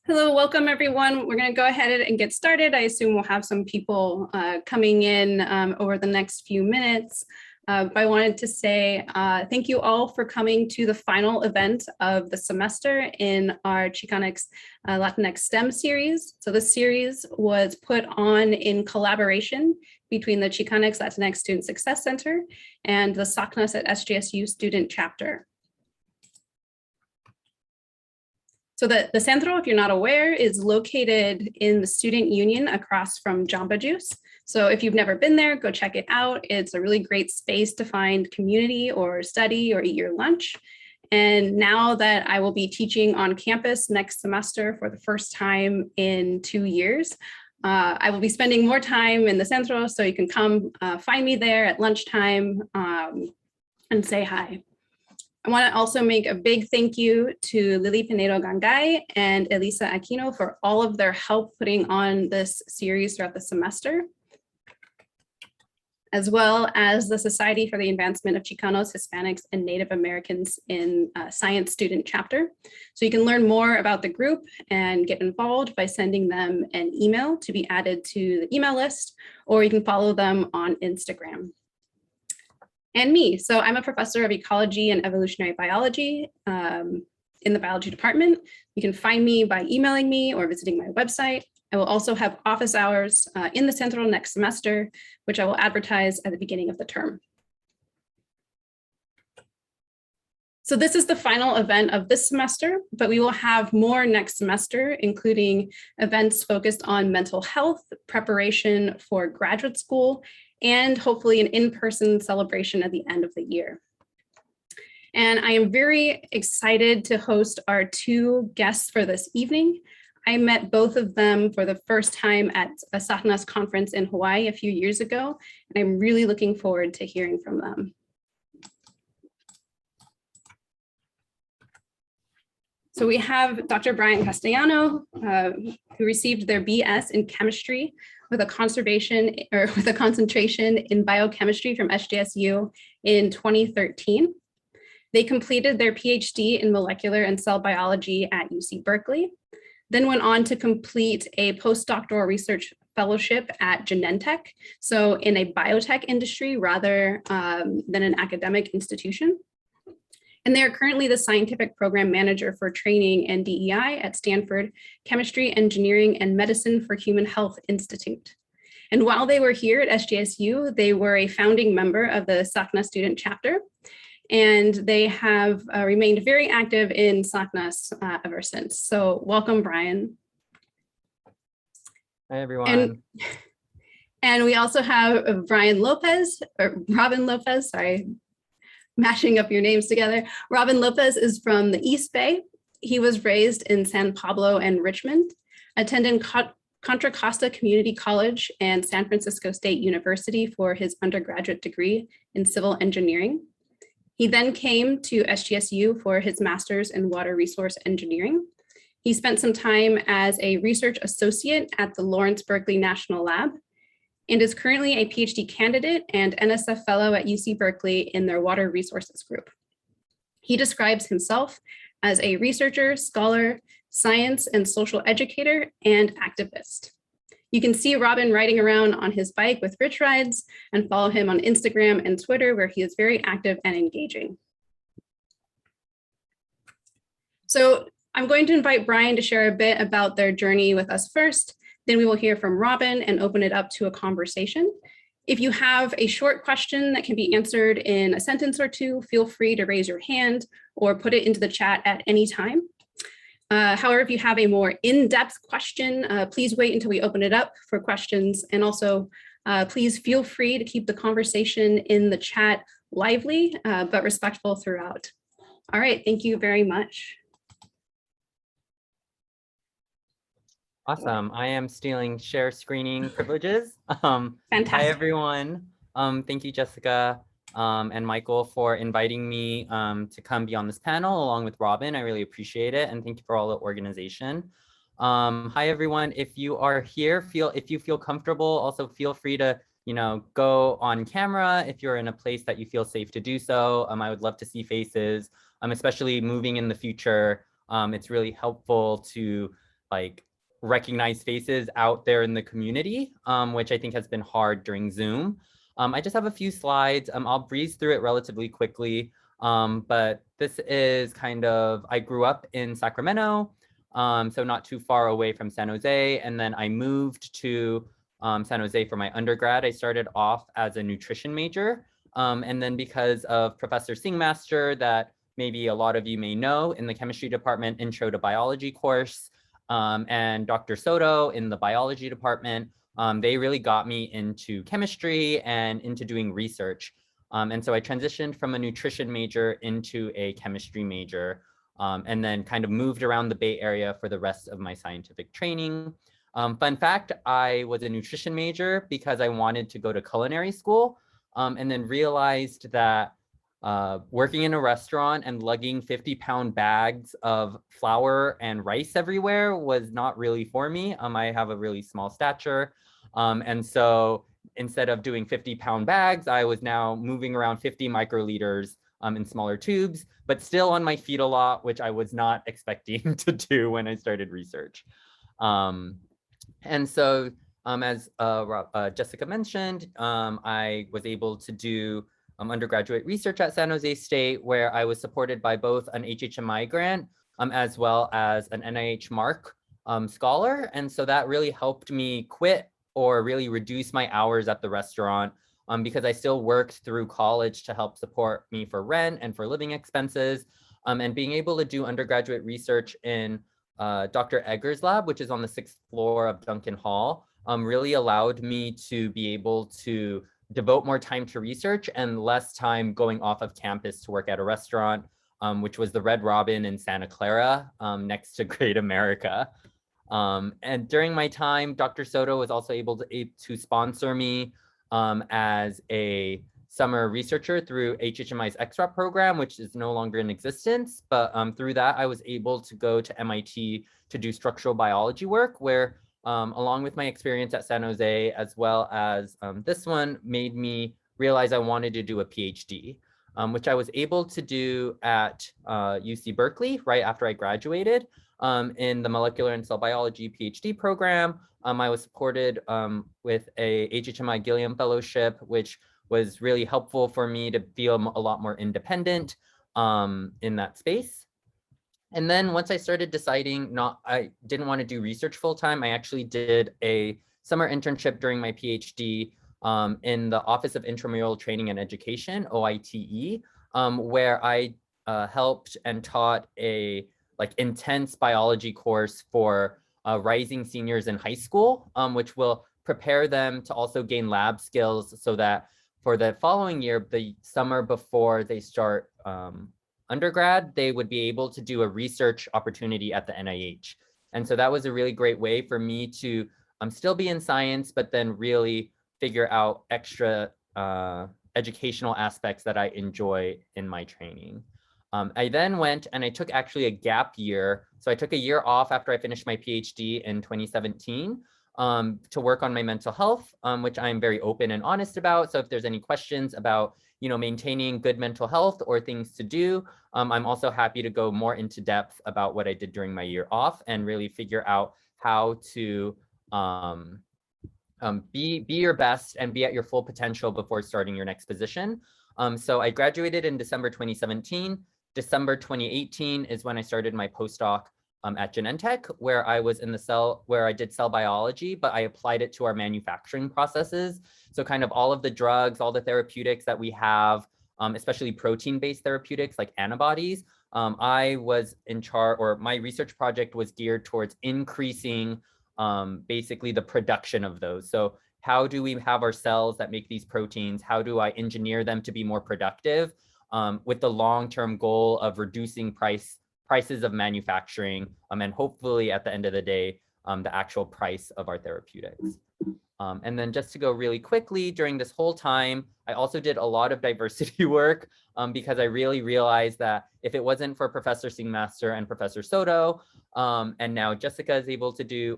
Hello, welcome everyone. We're going to go ahead and get started. I assume we'll have some people coming in over the next few minutes. But I wanted to say thank you all for coming to the final event of the semester in our Chicanx Latinx STEM series. So this series was put on in collaboration between the Chicanx Latinx Student Success Center and the SACNAS at SJSU Student Chapter. So the Centro, if you're not aware, is located in the Student Union across from Jamba Juice. So if you've never been there, go check it out. It's a really great space to find community or study or eat your lunch. And now that I will be teaching on campus next semester for the first time in 2 years, I will be spending more time in the Centro, so you can come find me there at lunchtime and say hi. I want to also make a big thank you to Lily Pinedo Gangay and Elisa Aquino for all of their help putting on this series throughout the semester, as well as the Society for the Advancement of Chicanos, Hispanics, and Native Americans in Science Student Chapter. So you can learn more about the group and get involved by sending them an email to be added to the email list, or you can follow them on Instagram. And me. So I'm a professor of ecology and evolutionary biology in the biology department. You can find me by emailing me or visiting my website. I will also have office hours in the Central next semester, which I will advertise at the beginning of the term. So this is the final event of this semester, but we will have more next semester, including events focused on mental health, preparation for graduate school, and hopefully an in-person celebration at the end of the year. And I am very excited to host our 2 guests for this evening. I met both of them for the first time at a SACNAS conference in Hawaii a few years ago, and I'm really looking forward to hearing from them. So we have Dr. Brian Castellano, who received their BS in chemistry with a concentration in biochemistry from SJSU in 2013. They completed their PhD in molecular and cell biology at UC Berkeley, then went on to complete a postdoctoral research fellowship at Genentech, so in a biotech industry rather than an academic institution. And they are currently the scientific program manager for training and DEI at Stanford Chemistry, Engineering, and Medicine for Human Health Institute. And while they were here at SJSU, they were a founding member of the SACNAS Student Chapter, and they have remained very active in SACNAS ever since. So welcome, Brian. Hi, everyone. And we also have Brian Lopez, or Robin Lopez, sorry, mashing up your names together. Robin Lopez is from the East Bay. He was raised in San Pablo and Richmond, attended Contra Costa Community College and San Francisco State University for his undergraduate degree in civil engineering. He then came to SJSU for his master's in water resource engineering. He spent some time as a research associate at the Lawrence Berkeley National Lab, and is currently a PhD candidate and NSF fellow at UC Berkeley in their water resources group. He describes himself as a researcher, scholar, science and social educator, and activist. You can see Robin riding around on his bike with Rich Rides and follow him on Instagram and Twitter, where he is very active and engaging. So I'm going to invite Brian to share a bit about their journey with us first. Then we will hear from Robin and open it up to a conversation. If you have a short question that can be answered in a sentence or 2, feel free to raise your hand or put it into the chat at any time. However, if you have a more in-depth question, please wait until we open it up for questions. And also, please feel free to keep the conversation in the chat lively, but respectful throughout. All right, thank you very much. Awesome. I am stealing share screening privileges. Fantastic. Hi, everyone. Thank you, Jessica and Michael, for inviting me to come be on this panel along with Robin. I really appreciate it. And thank you for all the organization. Hi, everyone. If you are here, if you feel comfortable, also feel free to go on camera if you're in a place that you feel safe to do so. I would love to see faces, especially moving in the future. It's really helpful to like recognize faces out there in the community, which I think has been hard during Zoom. I just have a few slides. I'll breeze through it relatively quickly. But this is kind of, I grew up in Sacramento, so not too far away from San Jose. And then I moved to San Jose for my undergrad. I started off as a nutrition major. And then because of Professor Singmaster, that maybe a lot of you may know, in the chemistry department intro to biology course, and Dr. Soto in the biology department, they really got me into chemistry and into doing research. And so I transitioned from a nutrition major into a chemistry major, and then kind of moved around the Bay Area for the rest of my scientific training. Fun fact, I was a nutrition major because I wanted to go to culinary school, and then realized that working in a restaurant and lugging 50-pound bags of flour and rice everywhere was not really for me. I have a really small stature. And so instead of doing 50-pound bags, I was now moving around 50 microliters in smaller tubes, but still on my feet a lot, which I was not expecting to do when I started research. And so as Jessica mentioned, I was able to do undergraduate research at San Jose State, where I was supported by both an HHMI grant as well as an NIH MARC scholar. And so that really helped me quit or really reduce my hours at the restaurant, because I still worked through college to help support me for rent and for living expenses. And being able to do undergraduate research in Dr. Egger's lab, which is on the 6th floor of Duncan Hall, really allowed me to be able to devote more time to research and less time going off of campus to work at a restaurant, which was the Red Robin in Santa Clara, next to Great America. And during my time, Dr. Soto was also able to sponsor me as a summer researcher through HHMI's XROP program, which is no longer in existence. But through that, I was able to go to MIT to do structural biology work, where along with my experience at San Jose, as well as this one, made me realize I wanted to do a PhD, which I was able to do at UC Berkeley right after I graduated in the molecular and cell biology PhD program. I was supported with a HHMI Gilliam Fellowship, which was really helpful for me to feel a lot more independent in that space. And then once I started deciding I didn't want to do research full time, I actually did a summer internship during my PhD in the Office of Intramural Training and Education, OITE, where I helped and taught a intense biology course for rising seniors in high school, which will prepare them to also gain lab skills so that for the following year, the summer before they start undergrad, they would be able to do a research opportunity at the NIH. And so that was a really great way for me to still be in science, but then really figure out extra educational aspects that I enjoy in my training. I then went and I took actually a gap year. So I took a year off after I finished my PhD in 2017 to work on my mental health, which I'm very open and honest about. So if there's any questions about maintaining good mental health or things to do, I'm also happy to go more into depth about what I did during my year off and really figure out how to be your best and be at your full potential before starting your next position. So I graduated in December 2017. December 2018 is when I started my postdoc at Genentech, where I was in where I did cell biology, but I applied it to our manufacturing processes. So kind of all of the drugs, all the therapeutics that we have, especially protein-based therapeutics like antibodies, I was in charge, or my research project was geared towards increasing basically the production of those. So how do we have our cells that make these proteins? How do I engineer them to be more productive with the long-term goal of reducing prices of manufacturing, and hopefully at the end of the day, the actual price of our therapeutics. And then just to go really quickly, during this whole time, I also did a lot of diversity work because I really realized that if it wasn't for Professor Singmaster and Professor Soto, and now Jessica is able to do,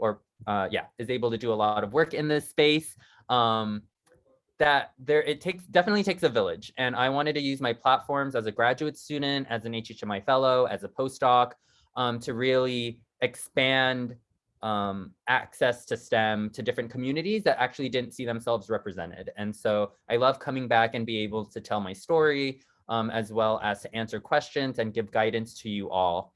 is able to do a lot of work in this space, definitely takes a village. And I wanted to use my platforms as a graduate student, as an HHMI fellow, as a postdoc, to really expand access to STEM to different communities that actually didn't see themselves represented. And so I love coming back and be able to tell my story, as well as to answer questions and give guidance to you all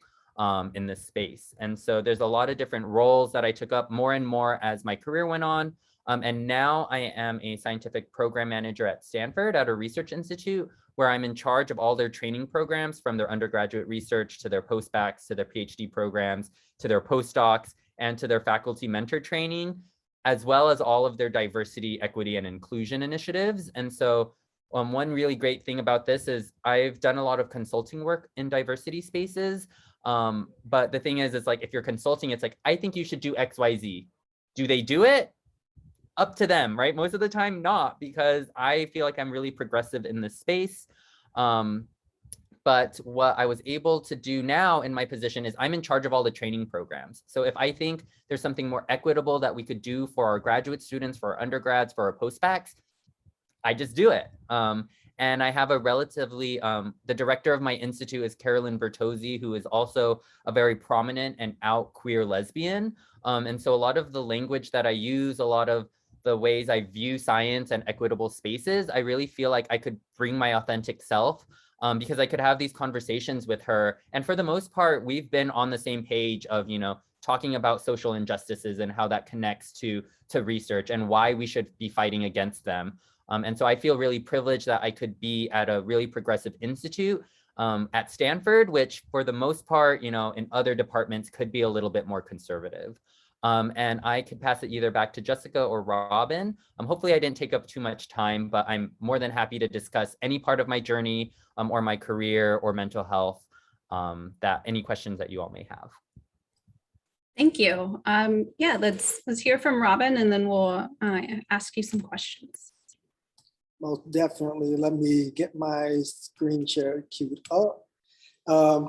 in this space. And so there's a lot of different roles that I took up more and more as my career went on. And now I am a scientific program manager at Stanford at a research institute, where I'm in charge of all their training programs, from their undergraduate research to their postdocs to their PhD programs to their postdocs and to their faculty mentor training, as well as all of their diversity, equity, and inclusion initiatives. And so one really great thing about this is I've done a lot of consulting work in diversity spaces. But the thing is, it's like, if you're consulting, it's like, I think you should do X, Y, Z. Do they do it? Up to them, right? Most of the time, not, because I feel like I'm really progressive in this space. But what I was able to do now in my position is I'm in charge of all the training programs. So if I think there's something more equitable that we could do for our graduate students, for our undergrads, for our postbacks, I just do it. And I have a relatively, the director of my institute is Carolyn Bertozzi, who is also a very prominent and out queer lesbian. And so a lot of the language that I use, a lot of the ways I view science and equitable spaces, I really feel like I could bring my authentic self, because I could have these conversations with her. And for the most part, we've been on the same page of, talking about social injustices and how that connects to research and why we should be fighting against them. And so I feel really privileged that I could be at a really progressive institute at Stanford, which for the most part, in other departments could be a little bit more conservative. And I could pass it either back to Jessica or Robin. Hopefully I didn't take up too much time, but I'm more than happy to discuss any part of my journey or my career or mental health, that any questions that you all may have. Thank you. Yeah, let's hear from Robin, and then we'll ask you some questions. Most definitely. Let me get my screen share queued up.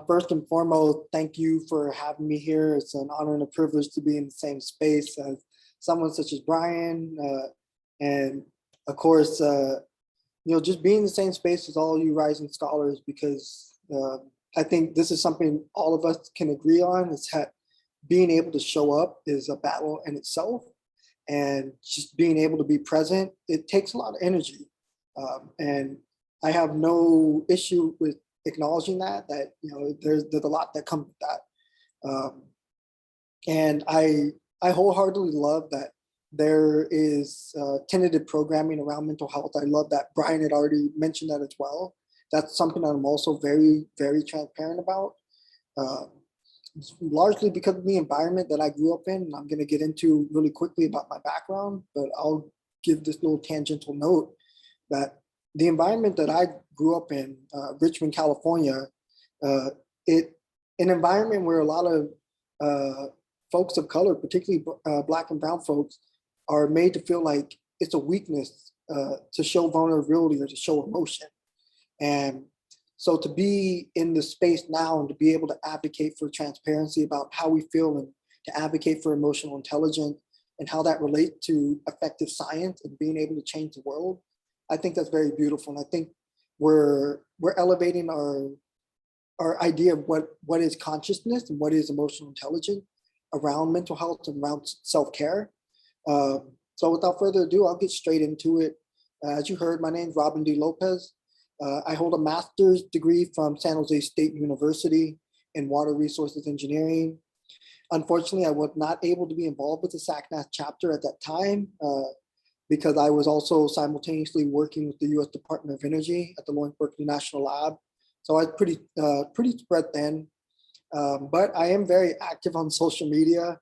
First and foremost, thank you for having me here. It's an honor and a privilege to be in the same space as someone such as Brian. And of course, just being in the same space as all you rising scholars, because I think this is something all of us can agree on, is that being able to show up is a battle in itself. And just being able to be present, it takes a lot of energy. And I have no issue with acknowledging that there's a lot that comes with that. And I wholeheartedly love that there is tentative programming around mental health. I love that Brian had already mentioned that as well. That's something that I'm also very, very transparent about. Largely because of the environment that I grew up in. I'm going to get into really quickly about my background, but I'll give this little tangential note that the environment that I grew up in, Richmond, California, an environment where a lot of folks of color, particularly Black and brown folks, are made to feel like it's a weakness to show vulnerability or to show emotion. And so to be in the space now and to be able to advocate for transparency about how we feel and to advocate for emotional intelligence and how that relates to effective science and being able to change the world, I think that's very beautiful. And I think we're elevating our idea of what is consciousness and what is emotional intelligence around mental health and around self-care. So without further ado, I'll get straight into it. As you heard, my name is Robin D. Lopez. I hold a master's degree from San Jose State University in water resources engineering. Unfortunately, I was not able to be involved with the SACNAS chapter at that time because I was also simultaneously working with the U.S. Department of Energy at the Berkeley National Lab. So I was pretty spread thin, but I am very active on social media.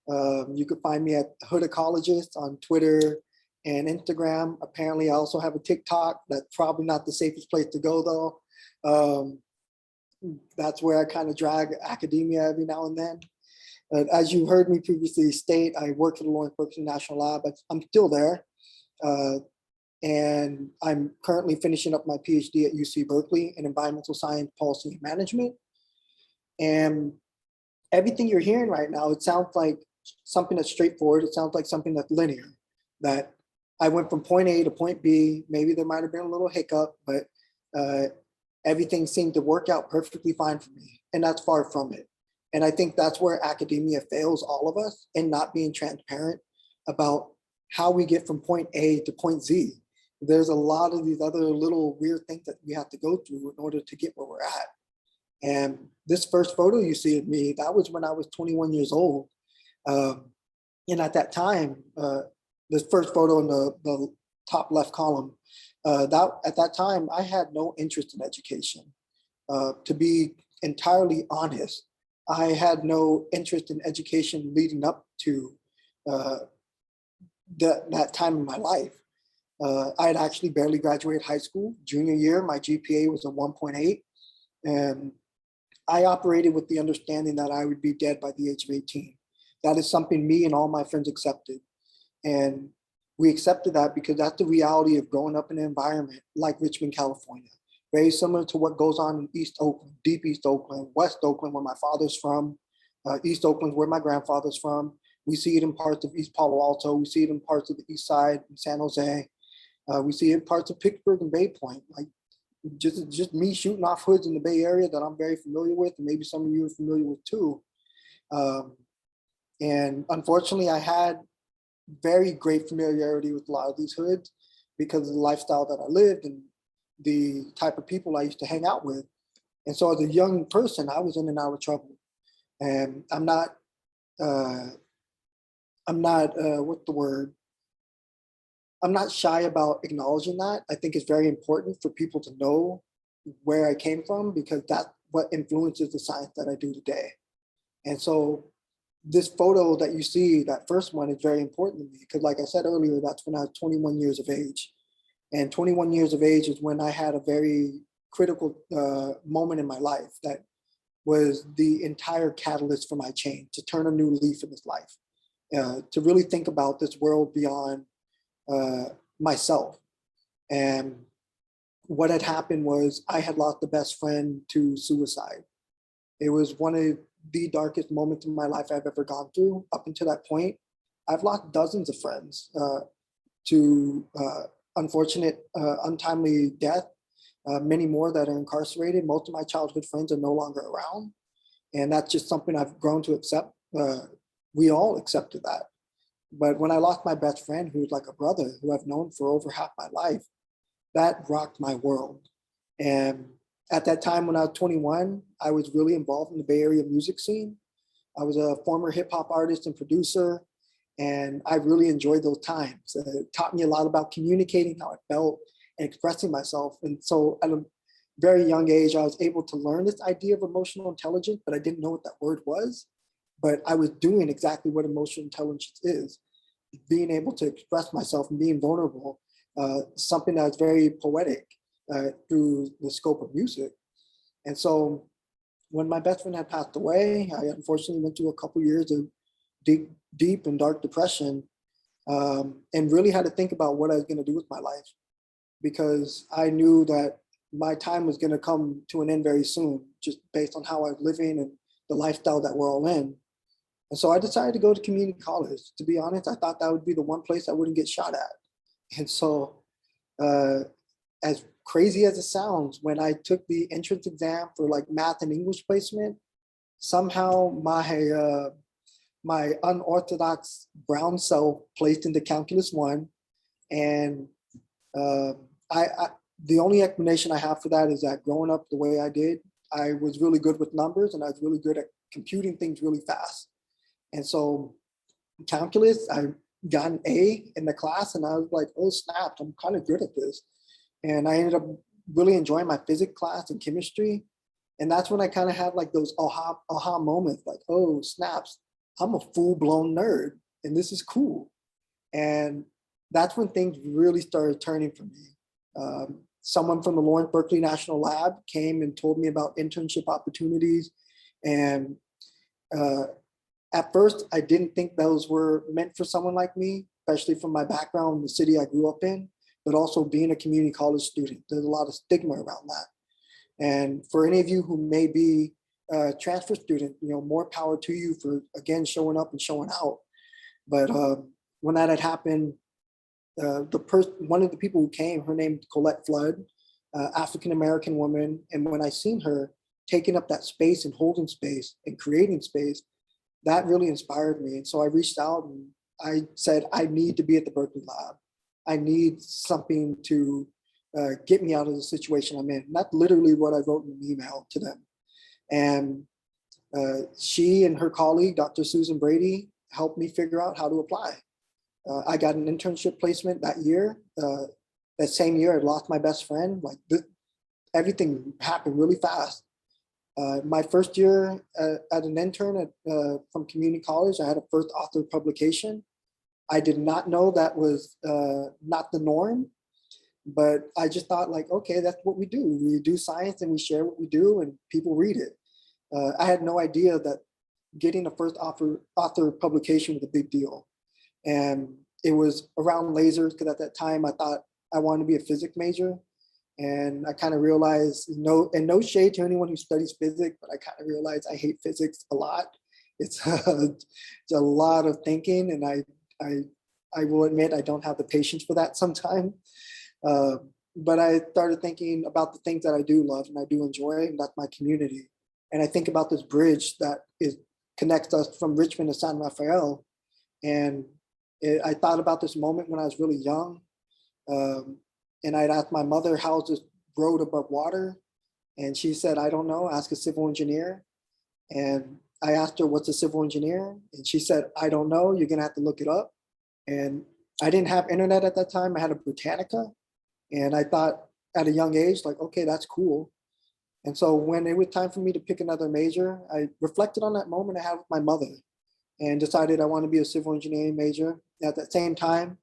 You could find me at Hood Ecologist on Twitter and Instagram. Apparently, I also have a TikTok. That's probably not the safest place to go, though. That's where I kind of drag academia every now and then. As you heard me previously state, I work at the Berkeley National Lab. I'm still there. And I'm currently finishing up my PhD at UC Berkeley in environmental science, policy, and management. And everything you're hearing right now, it sounds like something that's straightforward. It sounds like something that's linear, that I went from point A to point B. Maybe there might have been a little hiccup, but everything seemed to work out perfectly fine for me. And that's far from it. And I think that's where academia fails all of us in not being transparent about how we get from point A to point Z. There's a lot of these other little weird things that we have to go through in order to get where we're at. And this first photo you see of me, that was when I was 21 years old. And at that time, this first photo in the top left column, at that time, I had no interest in education. To be entirely honest, I had no interest in education leading up to that time in my life. I had actually barely graduated high school. Junior year, my GPA was a 1.8. And I operated with the understanding that I would be dead by the age of 18. That is something me and all my friends accepted. And we accepted that because that's the reality of growing up in an environment like Richmond, California. Very similar to what goes on in East Oakland, deep East Oakland, West Oakland, where my father's from, East Oakland, where my grandfather's from. We see it in parts of East Palo Alto. We see it in parts of the East Side in San Jose. We see it in parts of Pittsburgh and Bay Point. Like just me shooting off hoods in the Bay Area that I'm very familiar with, and maybe some of you are familiar with too. And unfortunately, I had very great familiarity with a lot of these hoods because of the lifestyle that I lived and the type of people I used to hang out with. And so as a young person, I was in and out of trouble. And I'm not what's the word? I'm not shy about acknowledging that. I think it's very important for people to know where I came from because that's what influences the science that I do today. And so this photo that you see, that first one, is very important to me because, like I said earlier, that's when I was 21 years of age. And 21 years of age is when I had a very critical moment in my life that was the entire catalyst for my change, to turn a new leaf in this life, to really think about this world beyond myself. And what had happened was I had lost the best friend to suicide. It was one of the darkest moments in my life I've ever gone through. Up until that point, I've lost dozens of friends to unfortunate, untimely death, many more that are incarcerated. Most of my childhood friends are no longer around. And that's just something I've grown to accept. We all accepted that. But when I lost my best friend, who was like a brother, who I've known for over half my life, that rocked my world. And at that time, when I was 21, I was really involved in the Bay Area music scene. I was a former hip hop artist and producer, and I really enjoyed those times. It taught me a lot about communicating how I felt and expressing myself. And so at a very young age, I was able to learn this idea of emotional intelligence, but I didn't know what that word was. But I was doing exactly what emotional intelligence is, being able to express myself and being vulnerable, something that's very poetic through the scope of music. And so when my best friend had passed away, I unfortunately went through a couple years of deep and dark depression, and really had to think about what I was going to do with my life, because I knew that my time was going to come to an end very soon, just based on how I was living and the lifestyle that we're all in. And so I decided to go to community college. To be honest, I thought that would be the one place I wouldn't get shot at. And so as crazy as it sounds, when I took the entrance exam for like math and English placement, somehow my unorthodox brown self placed into calculus 1. And the only explanation I have for that is that growing up the way I did, I was really good with numbers and I was really good at computing things really fast. And so calculus, I got an A in the class and I was like, oh snap, I'm kind of good at this. And I ended up really enjoying my physics class and chemistry. And that's when I kind of had like those aha moments, like, oh snaps, I'm a full-blown nerd and this is cool. And that's when things really started turning for me. Someone from the Berkeley National Lab came and told me about internship opportunities. And at first, I didn't think those were meant for someone like me, especially from my background in the city I grew up in, but also being a community college student. There's a lot of stigma around that. And for any of you who may be a transfer student, more power to you for, again, showing up and showing out. But when that had happened, one of the people who came, her name is Colette Flood, African-American woman. And when I seen her, taking up that space and holding space and creating space, that really inspired me. And so I reached out and I said, I need to be at the Berkeley Lab. I need something to get me out of the situation I'm in. That's literally what I wrote in an email to them. And she and her colleague, Dr. Susan Brady, helped me figure out how to apply. I got an internship placement that year. That same year, I lost my best friend. Everything happened really fast. My first year at an intern from community college, I had a first author publication. I did not know that was not the norm, but I just thought okay, that's what we do. We do science and we share what we do and people read it. I had no idea that getting a first author publication was a big deal. And it was around lasers, because at that time I thought I wanted to be a physics major. And I kind of realized, no shade to anyone who studies physics, but I kind of realized I hate physics a lot. It's a lot of thinking, and I will admit I don't have the patience for that sometimes. But I started thinking about the things that I do love and I do enjoy, and that's my community. And I think about this bridge that connects us from Richmond to San Rafael. And I thought about this moment when I was really young. And I'd asked my mother, how's this road above water? And she said, I don't know, ask a civil engineer. And I asked her, what's a civil engineer? And she said, I don't know, you're gonna have to look it up. And I didn't have internet at that time. I had a Britannica. And I thought at a young age, okay, that's cool. And so when it was time for me to pick another major, I reflected on that moment I had with my mother and decided I want to be a civil engineering major. At that same time,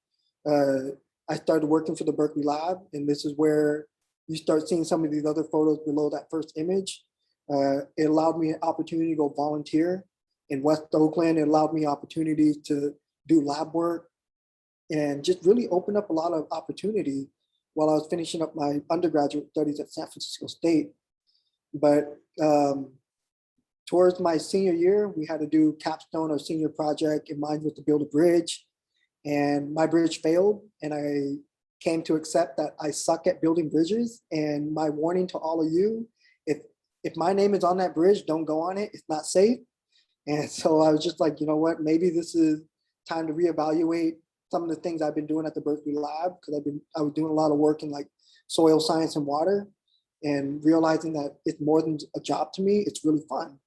I started working for the Berkeley Lab, and this is where you start seeing some of these other photos below that first image. It allowed me an opportunity to go volunteer in West Oakland. It allowed me opportunities to do lab work and just really open up a lot of opportunity while I was finishing up my undergraduate studies at San Francisco State. But towards my senior year, we had to do capstone or senior project, and mine was to build a bridge. And my bridge failed, and I came to accept that I suck at building bridges. And my warning to all of you, if my name is on that bridge, don't go on it. It's not safe. And so I was just like, you know what, maybe this is time to reevaluate some of the things I've been doing at the Berkeley Lab, because I was doing a lot of work in soil science and water, and realizing that it's more than a job to me, it's really fun.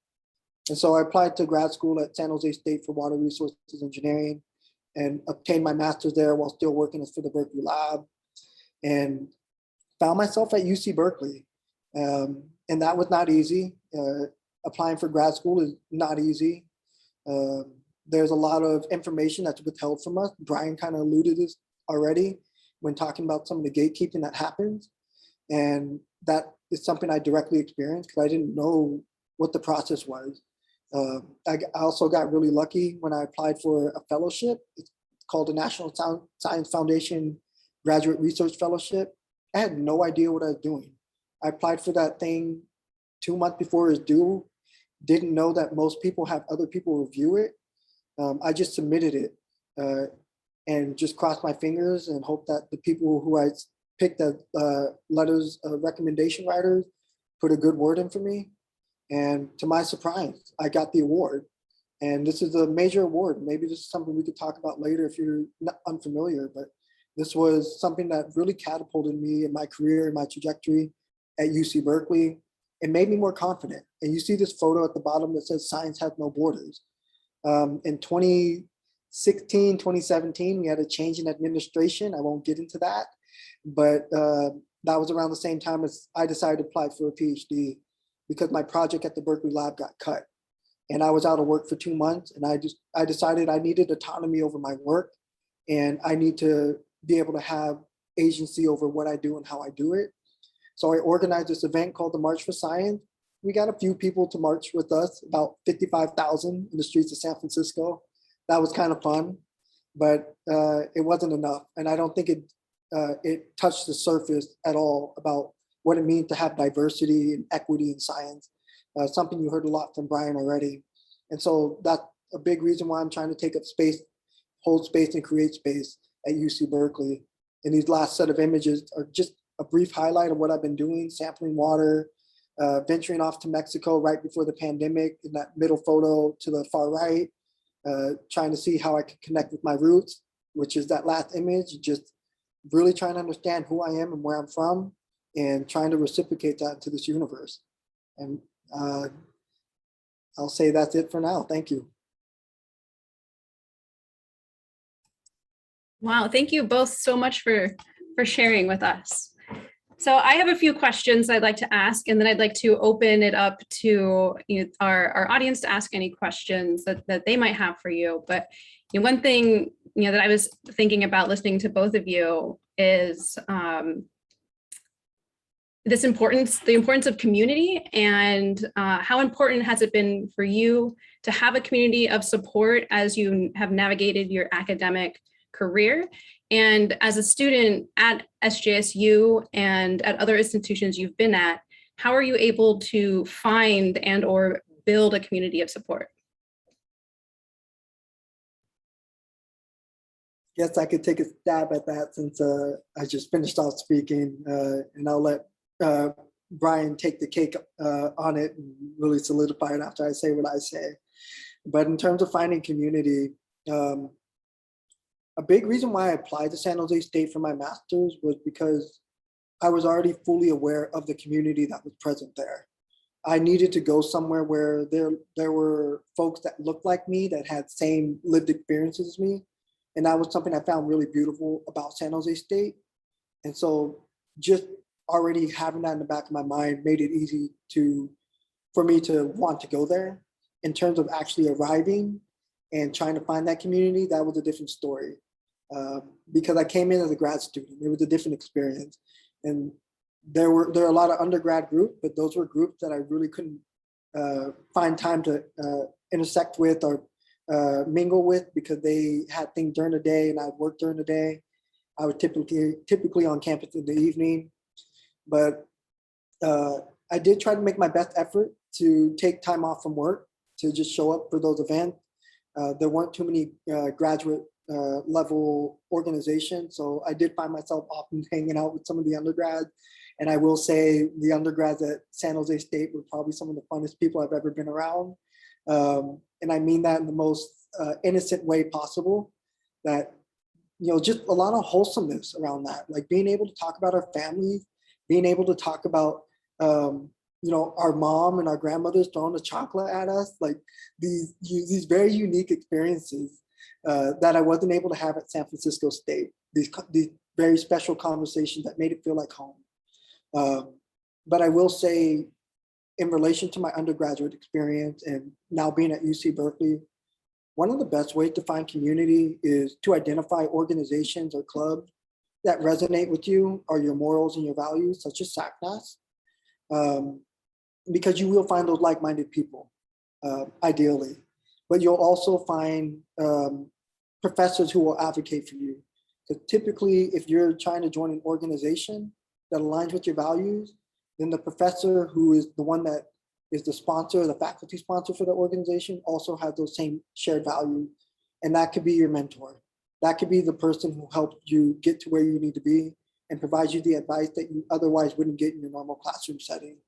And so I applied to grad school at San Jose State for water resources engineering, and obtained my master's there while still working for the Berkeley Lab, and found myself at UC Berkeley. And that was not easy. Applying for grad school is not easy. There's a lot of information that's withheld from us. Brian kind of alluded to this already when talking about some of the gatekeeping that happens. And that is something I directly experienced because I didn't know what the process was. I also got really lucky when I applied for a fellowship. It's called the National Science Foundation Graduate Research Fellowship. I had no idea what I was doing. I applied for that thing 2 months before it was due. Didn't know that most people have other people review it. I just submitted it and just crossed my fingers and hope that the people who I picked as letters of recommendation writers put a good word in for me. And to my surprise, I got the award. And this is a major award. Maybe this is something we could talk about later if you're not unfamiliar, but this was something that really catapulted me in my career and my trajectory at UC Berkeley. It made me more confident. And you see this photo at the bottom that says science has no borders. In 2016, 2017, we had a change in administration. I won't get into that, but that was around the same time as I decided to apply for a PhD because my project at the Berkeley Lab got cut. And I was out of work for 2 months, and I decided I needed autonomy over my work, and I need to be able to have agency over what I do and how I do it. So I organized this event called the March for Science. We got a few people to march with us, about 55,000 in the streets of San Francisco. That was kind of fun, but it wasn't enough. And I don't think it touched the surface at all about what it means to have diversity and equity in science, something you heard a lot from Brian already. And so that's a big reason why I'm trying to take up space, hold space and create space at UC Berkeley. And these last set of images are just a brief highlight of what I've been doing, sampling water, venturing off to Mexico right before the pandemic in that middle photo to the far right, trying to see how I could connect with my roots, which is that last image, just really trying to understand who I am and where I'm from and trying to reciprocate that into this universe. And I'll say that's it for now. Thank you. Wow, thank you both so much for sharing with us. So I have a few questions I'd like to ask, and then I'd like to open it up to our audience to ask any questions that they might have for you. But one thing that I was thinking about listening to both of you is the importance of community, and how important has it been for you to have a community of support as you have navigated your academic career? And as a student at SJSU and at other institutions you've been at, how are you able to find and or build a community of support? Yes, I could take a stab at that since I just finished off speaking, and I'll let Brian take the cake on it and really solidify it after I say what I say. But in terms of finding community, a big reason why I applied to San Jose State for my master's was because I was already fully aware of the community that was present there. I needed to go somewhere where there were folks that looked like me, that had same lived experiences as me. And that was something I found really beautiful about San Jose State. And so just already having that in the back of my mind made it easy for me to want to go there. In terms of actually arriving and trying to find that community, that was a different story. Because I came in as a grad student, it was a different experience. And there are a lot of undergrad groups, but those were groups that I really couldn't find time to intersect with or mingle with, because they had things during the day and I'd work during the day. I was typically on campus in the evening, but I did try to make my best effort to take time off from work to just show up for those events. There weren't too many graduate level organizations, so I did find myself often hanging out with some of the undergrads. And I will say the undergrads at San Jose State were probably some of the funnest people I've ever been around. And I mean that in the most innocent way possible, that, just a lot of wholesomeness around that, like being able to talk about our families, being able to talk about, our mom and our grandmothers throwing the chocolate at us, like these very unique experiences that I wasn't able to have at San Francisco State, these very special conversations that made it feel like home. But I will say, in relation to my undergraduate experience and now being at UC Berkeley, one of the best ways to find community is to identify organizations or clubs that resonate with you or your morals and your values, such as SACNAS, because you will find those like-minded people, ideally. But you'll also find professors who will advocate for you. So typically, if you're trying to join an organization that aligns with your values, then the professor who is the one that is the sponsor, the faculty sponsor for the organization, also has those same shared values. And that could be your mentor. That could be the person who helped you get to where you need to be and provides you the advice that you otherwise wouldn't get in your normal classroom setting.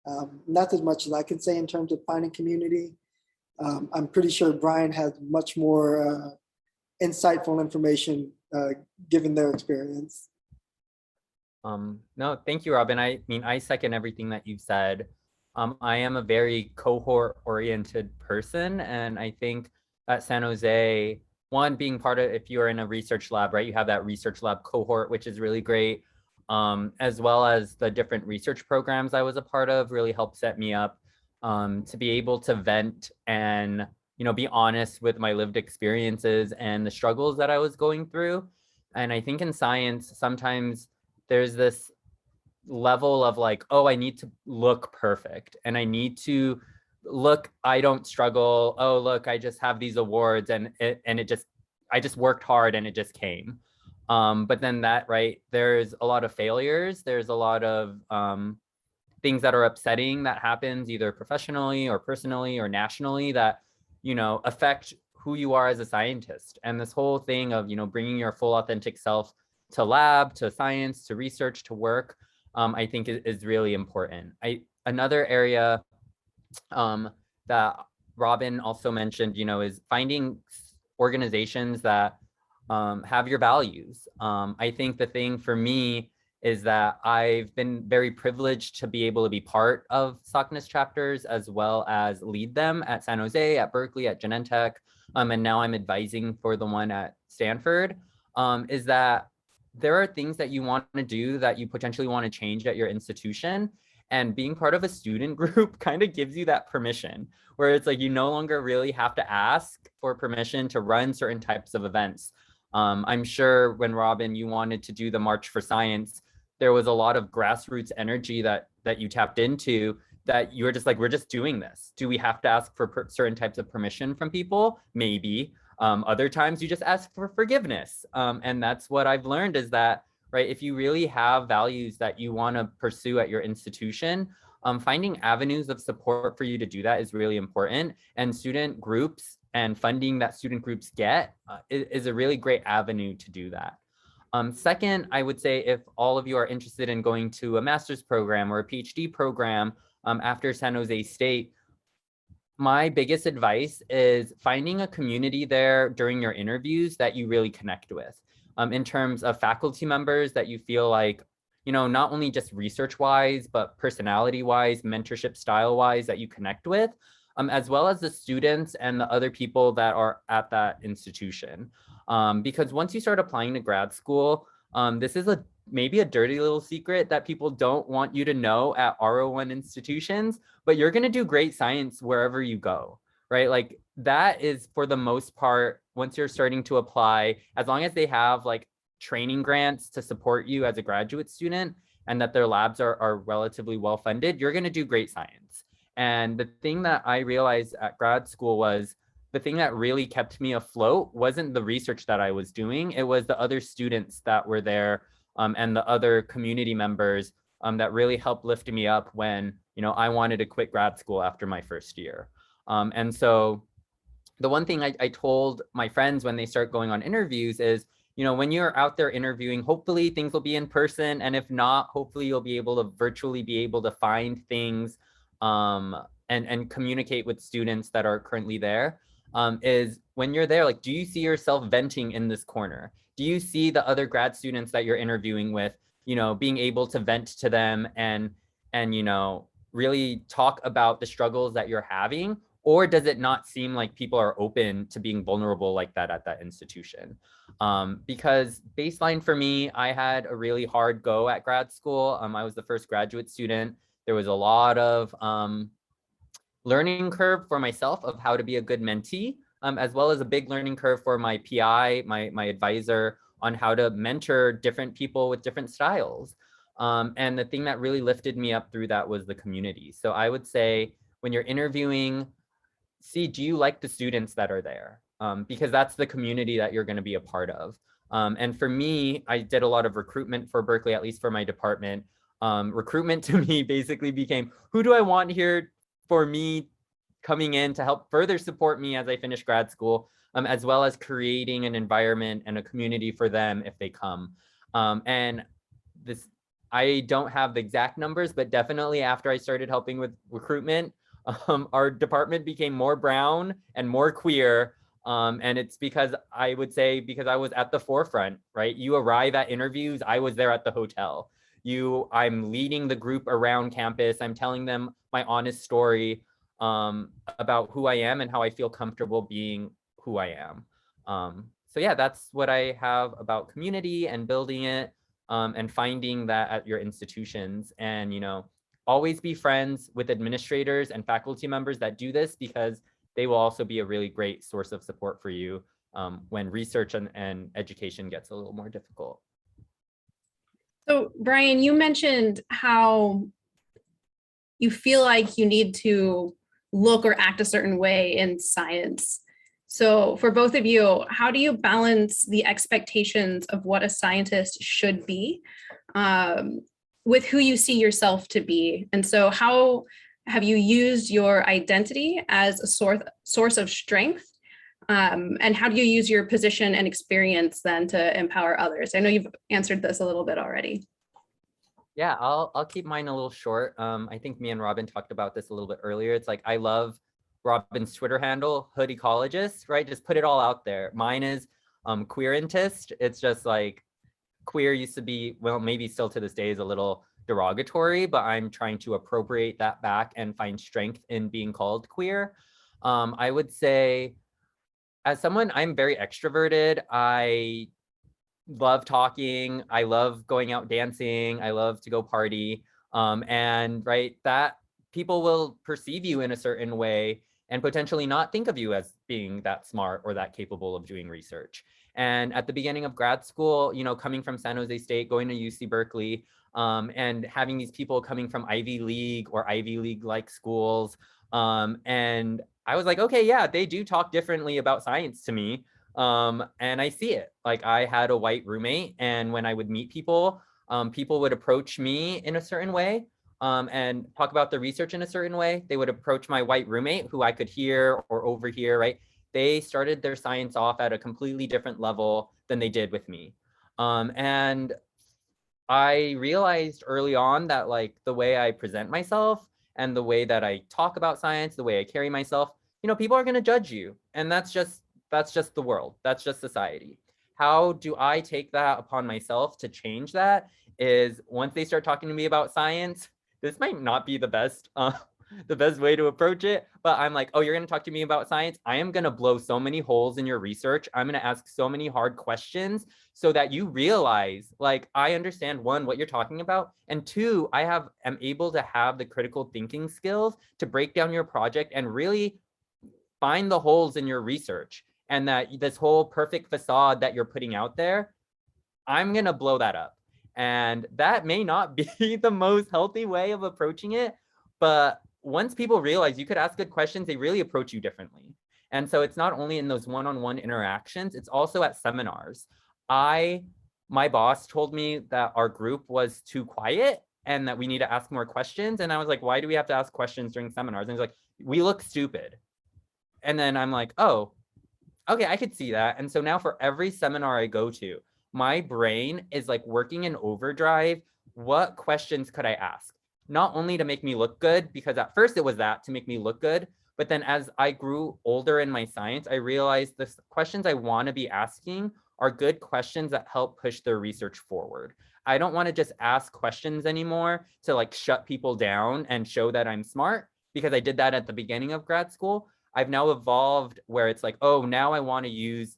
And that's as much as I can say in terms of finding community. I'm pretty sure Brian has much more insightful information given their experience. No, thank you, Robin. I mean, I second everything that you've said. I am a very cohort-oriented person, and I think at San Jose, one, being part of, if you're in a research lab, right, you have that research lab cohort, which is really great, as well as the different research programs I was a part of really helped set me up to be able to vent and, be honest with my lived experiences and the struggles that I was going through. And I think in science, sometimes there's this level of like, oh, I need to look perfect and I need to look, I don't struggle. Oh, look, I just have these awards and I just worked hard and it just came. But then that, right, there's a lot of failures. There's a lot of things that are upsetting that happens either professionally or personally or nationally that, affect who you are as a scientist. And this whole thing of, bringing your full authentic self to lab, to science, to research, to work, I think is really important. another area that Robin also mentioned, is finding organizations that have your values. I think the thing for me is that I've been very privileged to be able to be part of SOCNIS chapters as well as lead them at San Jose, at Berkeley, at Genentech, and now I'm advising for the one at Stanford, is that there are things that you want to do that you potentially want to change at your institution. And being part of a student group kind of gives you that permission, where it's like you no longer really have to ask for permission to run certain types of events. I'm sure when Robin, you wanted to do the March for Science, there was a lot of grassroots energy that you tapped into, that you were just like, we're just doing this. Do we have to ask for certain types of permission from people? Maybe. Other times you just ask for forgiveness. And that's what I've learned is that, right, if you really have values that you want to pursue at your institution, finding avenues of support for you to do that is really important. And student groups and funding that student groups get is a really great avenue to do that. Second, I would say if all of you are interested in going to a master's program or a PhD program after San Jose State, my biggest advice is finding a community there during your interviews that you really connect with. In terms of faculty members that you feel like, not only just research-wise, but personality-wise, mentorship style-wise that you connect with, as well as the students and the other people that are at that institution. Because once you start applying to grad school, this is maybe a dirty little secret that people don't want you to know at R01 institutions, but you're going to do great science wherever you go, right? Like that is for the most part, once you're starting to apply, as long as they have like training grants to support you as a graduate student and that their labs are relatively well funded, you're going to do great science. And the thing that I realized at grad school was the thing that really kept me afloat wasn't the research that I was doing. It was the other students that were there and the other community members that really helped lift me up when, I wanted to quit grad school after my first year. And so the one thing I told my friends when they start going on interviews is, when you're out there interviewing, hopefully things will be in person. And if not, hopefully you'll be able to virtually be able to find things and communicate with students that are currently there. Is when you're there, like, do you see yourself venting in this corner? Do you see the other grad students that you're interviewing with, being able to vent to them and really talk about the struggles that you're having? Or does it not seem like people are open to being vulnerable like that at that institution? Because baseline for me, I had a really hard go at grad school. I was the first graduate student. There was a lot of learning curve for myself of how to be a good mentee, as well as a big learning curve for my PI, my advisor, on how to mentor different people with different styles. And the thing that really lifted me up through that was the community. So I would say when you're interviewing, do you like the students that are there? Because that's the community that you're going to be a part of. And for me, I did a lot of recruitment for Berkeley, at least for my department. Recruitment to me basically became, who do I want here for me coming in to help further support me as I finish grad school, as well as creating an environment and a community for them if they come. And this, I don't have the exact numbers, but definitely after I started helping with recruitment, our department became more brown and more queer. And it's because I would say, because I was at the forefront, right? You arrive at interviews, I was there at the hotel. I'm leading the group around campus. I'm telling them my honest story about who I am and how I feel comfortable being who I am. So yeah, that's what I have about community and building it and finding that at your institutions. And, always be friends with administrators and faculty members that do this, because they will also be a really great source of support for you when research and education gets a little more difficult. So Brian, you mentioned how you feel like you need to look or act a certain way in science. So for both of you, how do you balance the expectations of what a scientist should be with who you see yourself to be? And so how have you used your identity as a source of strength? And how do you use your position and experience then to empower others? I know you've answered this a little bit already. Yeah, I'll keep mine a little short. I think me and Robin talked about this a little bit earlier. It's like I love Robin's Twitter handle, Hood Ecologist, right? Just put it all out there. Mine is queerentist. It's just like queer used to be, well, maybe still to this day is a little derogatory, but I'm trying to appropriate that back and find strength in being called queer. I would say, as someone, I'm very extroverted. I love talking. I love going out dancing. I love to go party. And right, that people will perceive you in a certain way and potentially not think of you as being that smart or that capable of doing research. And at the beginning of grad school, you know, coming from San Jose State, going to UC Berkeley, and having these people coming from Ivy League or Ivy League-like schools. And I was like, okay, yeah, they do talk differently about science to me. And I see it. Like I had a white roommate, and when I would meet people, people would approach me in a certain way, and talk about the research in a certain way. They would approach my white roommate, who I could hear or overhear, right? They started their science off at a completely different level than they did with me. And I realized early on that like the way I present myself and the way that I talk about science, the way I carry myself, you know, people are going to judge you. And that's just the world. That's just society. How do I take that upon myself to change that? Is once they start talking to me about science, this might not be the best way to approach it, but I'm like, oh, you're going to talk to me about science? I am going to blow so many holes in your research. I'm going to ask so many hard questions so that you realize, like, I understand, one, what you're talking about, and two, am able to have the critical thinking skills to break down your project and really find the holes in your research. And that this whole perfect facade that you're putting out there, I'm going to blow that up. And that may not be the most healthy way of approaching it, but once people realize you could ask good questions, they really approach you differently. And so it's not only in those one-on-one interactions, it's also at seminars. My boss told me that our group was too quiet and that we need to ask more questions. And I was like, why do we have to ask questions during seminars? And he's like, we look stupid. And then I'm like, oh, okay, I could see that. And so now for every seminar I go to, my brain is like working in overdrive. What questions could I ask? Not only to make me look good, because at first it was that to make me look good, but then as I grew older in my science, I realized the questions I want to be asking are good questions that help push their research forward. I don't want to just ask questions anymore to like shut people down and show that I'm smart, because I did that at the beginning of grad school. I've now evolved where it's like, oh, now I want to use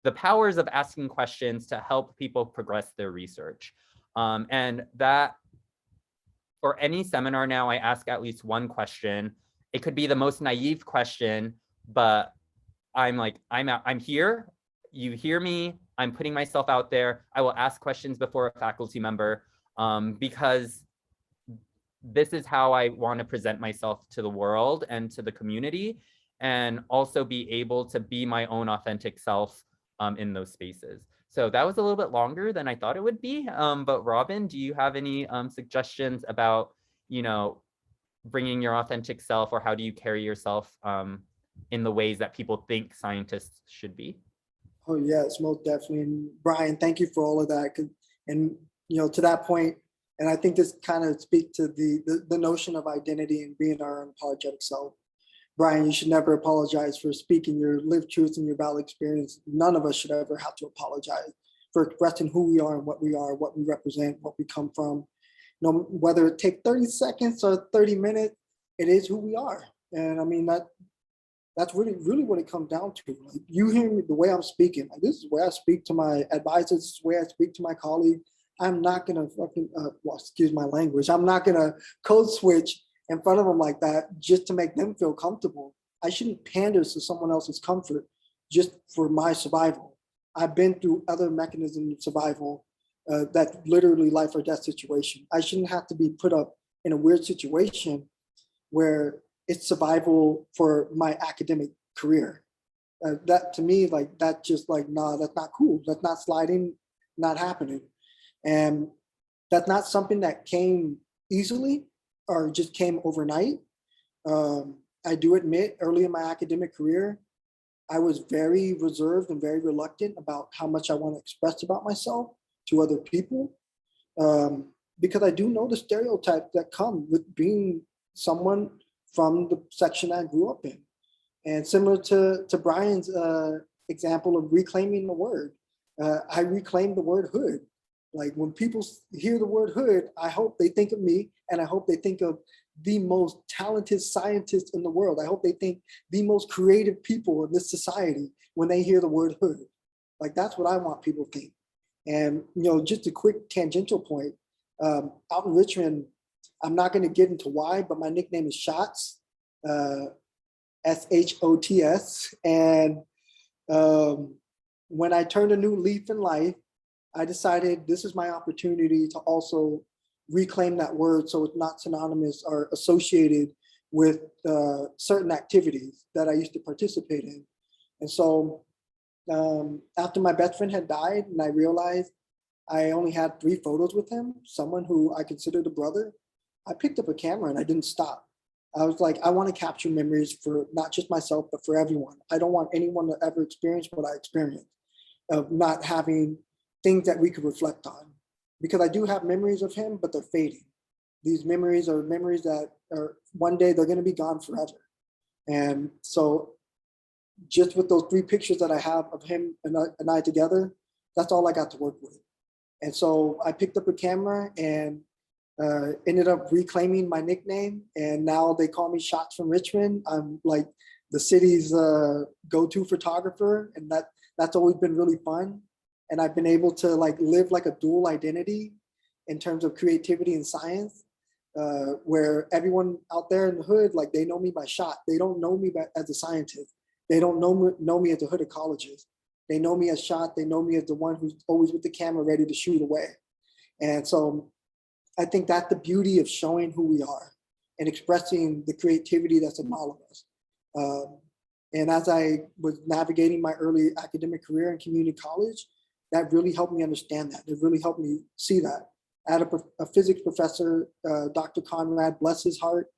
the powers of asking questions to help people progress their research. And that for any seminar now, I ask at least one question. It could be the most naive question, but I'm like, I'm here. You hear me. I'm putting myself out there. I will ask questions before a faculty member, because this is how I want to present myself to the world and to the community, and also be able to be my own authentic self in those spaces. So that was a little bit longer than I thought it would be. But Robin, do you have any suggestions about, you know, bringing your authentic self, or how do you carry yourself in the ways that people think scientists should be? Oh yes, most definitely. And Brian, thank you for all of that. And you know, to that point, and I think this kind of speaks to the notion of identity and being our unapologetic self. Brian, you should never apologize for speaking your lived truth and your valid experience. None of us should ever have to apologize for expressing who we are and what we represent, what we come from. You know, whether it take 30 seconds or 30 minutes, it is who we are. And I mean, that's really what it comes down to. Like, you hear me the way I'm speaking. Like, this is the way I speak to my advisors. This is the way I speak to my colleagues. I'm not gonna fucking, well, excuse my language. I'm not gonna code switch in front of them like that just to make them feel comfortable. I shouldn't pander to someone else's comfort just for my survival. I've been through other mechanisms of survival that literally life or death situation. I shouldn't have to be put up in a weird situation where it's survival for my academic career. That to me, like, that just like, nah, that's not cool. That's not sliding, not happening. And that's not something that came easily or just came overnight. I do admit early in my academic career, I was very reserved and very reluctant about how much I want to express about myself to other people. because I do know the stereotypes that come with being someone from the section I grew up in. And similar to Brian's example of reclaiming the word, I reclaimed the word hood. Like when people hear the word hood, I hope they think of me, and I hope they think of the most talented scientists in the world. I hope they think the most creative people in this society when they hear the word hood. Like that's what I want people to think. And just a quick tangential point, out in Richmond, I'm not going to get into why, but my nickname is Shots, SHOTS. And when I turned a new leaf in life, I decided this is my opportunity to also reclaim that word so it's not synonymous or associated with certain activities that I used to participate in. And so after my best friend had died and I realized I only had 3 photos with him, someone who I considered a brother, I picked up a camera and I didn't stop. I was like, I want to capture memories for not just myself, but for everyone. I don't want anyone to ever experience what I experienced, of not having things that we could reflect on. Because I do have memories of him, but they're fading. These memories are memories that are one day they're going to be gone forever. And so just with those 3 pictures that I have of him and I together, that's all I got to work with. And so I picked up a camera and ended up reclaiming my nickname. And now they call me Shots from Richmond. I'm like the city's go-to photographer. And that's always been really fun. And I've been able to like live like a dual identity in terms of creativity and science, where everyone out there in the hood, like they know me by Shot. They don't know me as a scientist. They don't know me as a hood ecologist. They know me as Shot. They know me as the one who's always with the camera ready to shoot away. And so I think that's the beauty of showing who we are and expressing the creativity that's in all of us. And as I was navigating my early academic career in community college, that really helped me understand that. It really helped me see that. I had a physics professor, Dr. Conrad, bless his heart,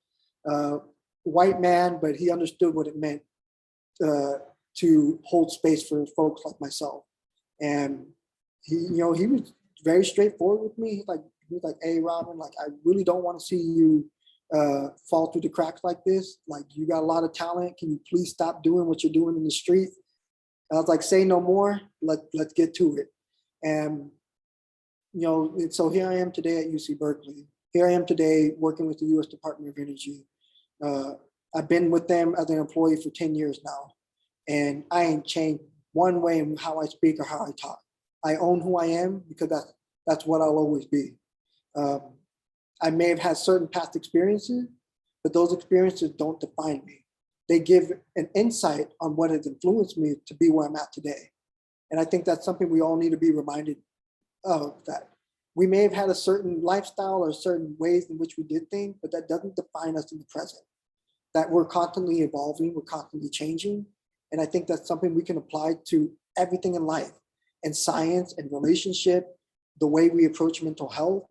white man, but he understood what it meant to hold space for folks like myself. And he was very straightforward with me. He was like, hey, Robin, like, I really don't want to see you fall through the cracks like this. Like, you got a lot of talent. Can you please stop doing what you're doing in the street? I was like, say no more. Let's get to it. And, so here I am today at UC Berkeley. Here I am today working with the US Department of Energy. I've been with them as an employee for 10 years now. And I ain't changed one way in how I speak or how I talk. I own who I am because that's what I'll always be. I may have had certain past experiences, but those experiences don't define me. They give an insight on what has influenced me to be where I'm at today. And I think that's something we all need to be reminded of, that we may have had a certain lifestyle or certain ways in which we did things, but that doesn't define us in the present. That we're constantly evolving, we're constantly changing. And I think that's something we can apply to everything in life, and science and relationship, the way we approach mental health.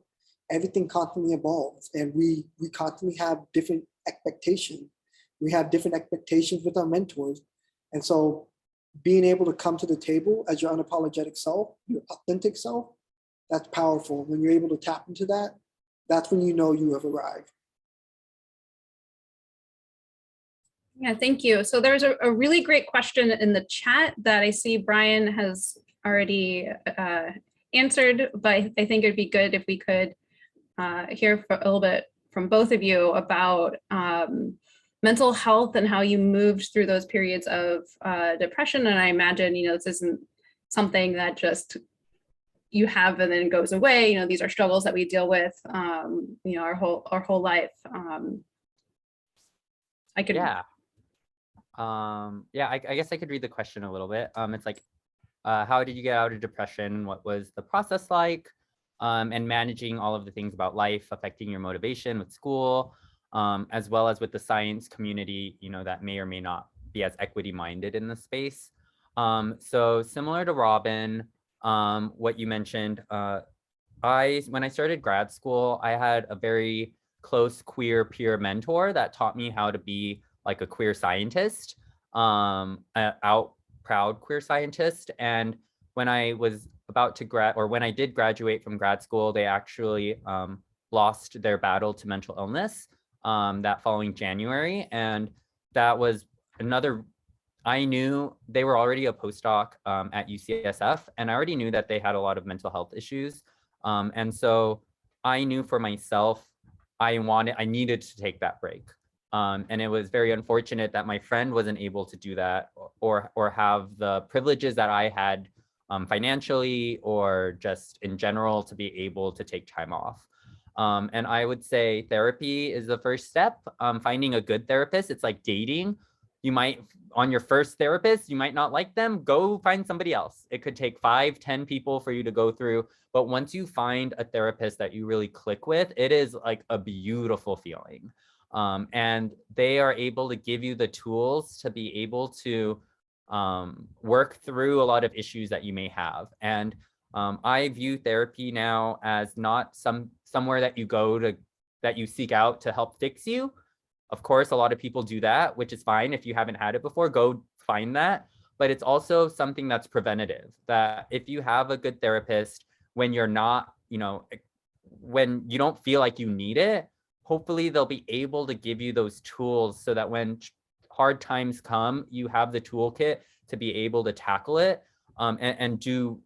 Everything constantly evolves, and we constantly have different expectations. We have different expectations with our mentors. And so being able to come to the table as your unapologetic self, your authentic self, that's powerful. When you're able to tap into that, that's when you know you have arrived. Yeah, thank you. So there's a really great question in the chat that I see Brian has already answered, but I think it'd be good if we could hear for a little bit from both of you about mental health and how you moved through those periods of depression. And I imagine, this isn't something that just you have and then goes away. These are struggles that we deal with, our whole life. I could. Yeah. I guess I could read the question a little bit. It's like, how did you get out of depression? What was the process like? And managing all of the things about life affecting your motivation with school, as well as with the science community, that may or may not be as equity minded in the space. So similar to Robin, what you mentioned, when I started grad school, I had a very close queer peer mentor that taught me how to be like a queer scientist, out proud queer scientist. And when I was about to when I did graduate from grad school, they actually lost their battle to mental illness that following January. And that was another, I knew they were already a postdoc at UCSF, and I already knew that they had a lot of mental health issues. And so I knew for myself, I needed to take that break. And it was very unfortunate that my friend wasn't able to do that or have the privileges that I had financially or just in general to be able to take time off. And I would say therapy is the first step. Finding a good therapist, it's like dating. You might, on your first therapist, you might not like them, go find somebody else. It could take 5, 10 people for you to go through. But once you find a therapist that you really click with, it is like a beautiful feeling. And they are able to give you the tools to be able to work through a lot of issues that you may have. And I view therapy now as not somewhere that you go to, that you seek out to help fix you. Of course, a lot of people do that, which is fine. If you haven't had it before, go find that. But it's also something that's preventative, that if you have a good therapist, when you're not, when you don't feel like you need it, hopefully they'll be able to give you those tools so that when hard times come, you have the toolkit to be able to tackle it and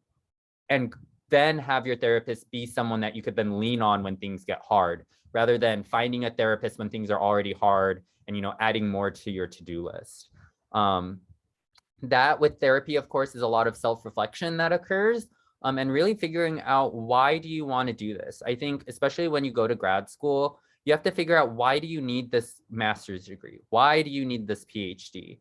then have your therapist be someone that you could then lean on when things get hard, rather than finding a therapist when things are already hard and, adding more to your to-do list. That with therapy, of course, is a lot of self-reflection that occurs and really figuring out, why do you want to do this? I think especially when you go to grad school, you have to figure out, why do you need this master's degree? Why do you need this PhD?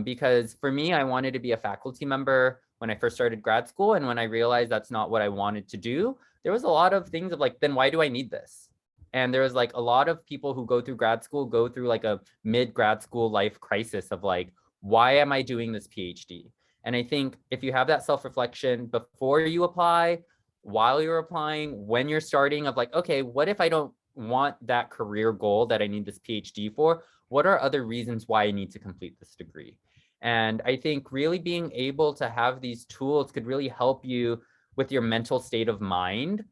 Because for me, I wanted to be a faculty member when I first started grad school. And when I realized that's not what I wanted to do, there was a lot of things of like, then why do I need this? And there was like a lot of people who go through grad school, go through like a mid-grad school life crisis of like, why am I doing this PhD? And I think if you have that self-reflection before you apply, while you're applying, when you're starting, of like, okay, what if I don't want that career goal that I need this PhD for? What are other reasons why I need to complete this degree? And I think really being able to have these tools could really help you with your mental state of mind.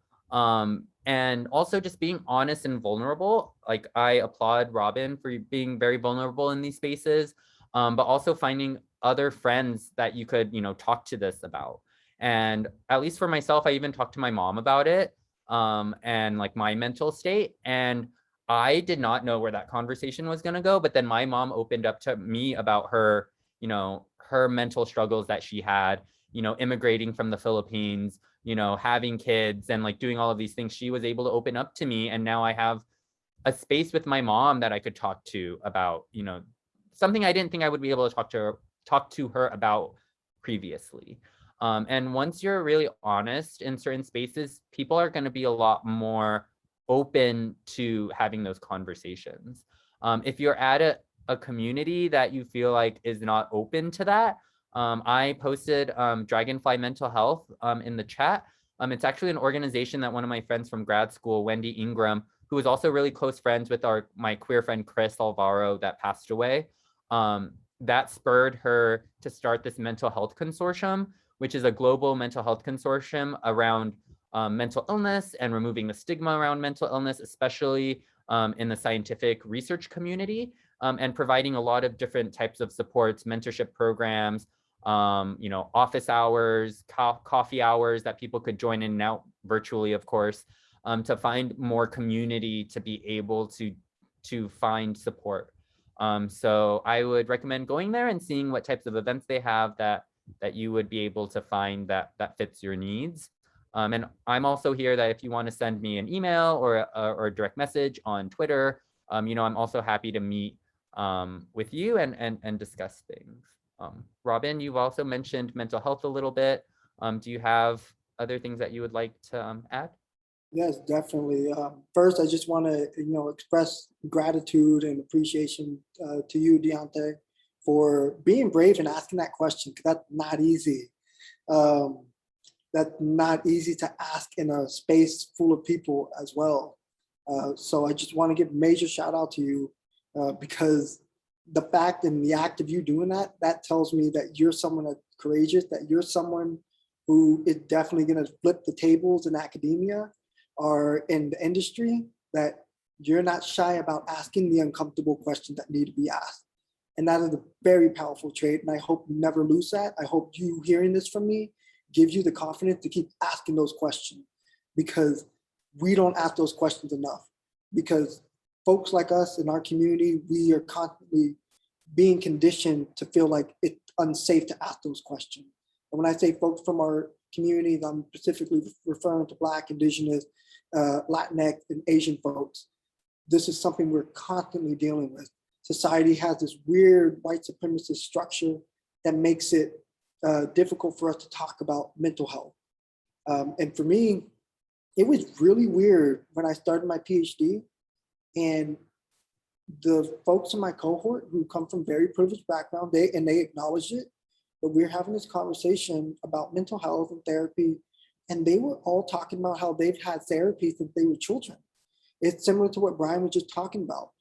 And also just being honest and vulnerable. Like, I applaud Robin for being very vulnerable in these spaces, but also finding other friends that you could, talk to this about. And at least for myself, I even talked to my mom about it and like my mental state. And I did not know where that conversation was going to go. But then my mom opened up to me about her, her mental struggles that she had, immigrating from the Philippines, having kids and like doing all of these things. She was able to open up to me. And now I have a space with my mom that I could talk to about, something I didn't think I would be able to talk to her about previously. And once you're really honest in certain spaces, people are going to be a lot more open to having those conversations. If you're at a community that you feel like is not open to that, I posted Dragonfly Mental Health in the chat. It's actually an organization that one of my friends from grad school, Wendy Ingram, who was also really close friends with my queer friend Chris Alvaro that passed away, that spurred her to start this mental health consortium, which is a global mental health consortium around mental illness and removing the stigma around mental illness, especially in the scientific research community, and providing a lot of different types of supports, mentorship programs, office hours, coffee hours that people could join in and out virtually, of course, to find more community to be able to find support. So I would recommend going there and seeing what types of events they have that you would be able to find that fits your needs. And I'm also here that if you want to send me an email or a direct message on Twitter, I'm also happy to meet with you and discuss things. Robin, you've also mentioned mental health a little bit. Do you have other things that you would like to add? Yes, definitely. First, I just want to, express gratitude and appreciation to you, Deontay, for being brave and asking that question, because that's not easy. That's not easy to ask in a space full of people as well. So I just want to give a major shout out to you because the fact and the act of you doing that tells me that you're someone that's courageous, that you're someone who is definitely going to flip the tables in academia or in the industry, that you're not shy about asking the uncomfortable questions that need to be asked. And that is a very powerful trait. And I hope you never lose that. I hope you hearing this from me gives you the confidence to keep asking those questions, because we don't ask those questions enough. Because folks like us in our community, we are constantly being conditioned to feel like it's unsafe to ask those questions. And when I say folks from our communities, I'm specifically referring to Black, Indigenous, Latinx, and Asian folks. This is something we're constantly dealing with. Society has this weird white supremacist structure that makes it difficult for us to talk about mental health. And for me, it was really weird when I started my PhD, and the folks in my cohort who come from very privileged background, they acknowledged it, but we're having this conversation about mental health and therapy, and they were all talking about how they've had therapy since they were children. It's similar to what Brian was just talking about,